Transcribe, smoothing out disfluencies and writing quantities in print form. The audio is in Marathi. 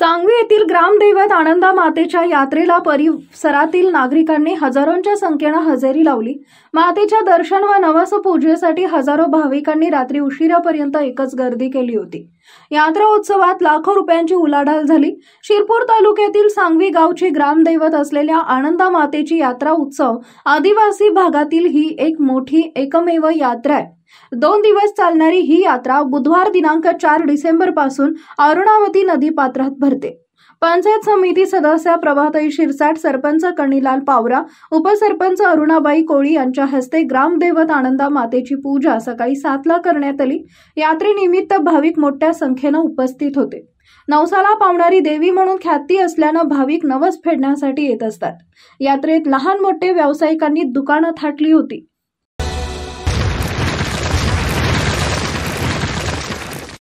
सांगवी येथील ग्रामदैवत आनंदा मातेच्या यात्रेला परिसरातील नागरिकांनी हजारोंच्या संख्येने हजेरी लावली। मातेच्या दर्शन व नवस पूजेसाठी हजारो भाविकांनी रात्री उशिरापर्यंत एकच गर्दी केली होती। यात्रा उत्सवात लाखो रुपयांची उलाढाल झाली। शिरपूर तालुक्यातील सांगवी गावची ग्रामदैवत असलेल्या आनंदा मातेची यात्रा उत्सव आदिवासी भागातील ही एक मोठी एकमेव यात्रा आहे। 2 दिवस चालणारी ही यात्रा बुधवार दिनांक 4 डिसेंबर पासून अरुणावती नदी पात्रात भरते। पंचायत समिती सदस्य प्रभाताई शिरसाट, सरपंच कणीलाल पावरा, उपसरपंच अरुणाबाई कोळी यांच्या हस्ते ग्रामदैवत आनंदा मातेची पूजा सकाळी 7 ला करण्यात आली। यात्रेनिमित्त भाविक मोठ्या संख्येने उपस्थित होते। नवसाला पावणारी देवी म्हणून ख्याती असल्याने भाविक नवस फेडण्यासाठी येत असतात। यात्रेत लहान मोठे व्यावसायिकांनी दुकाने थाटली होती।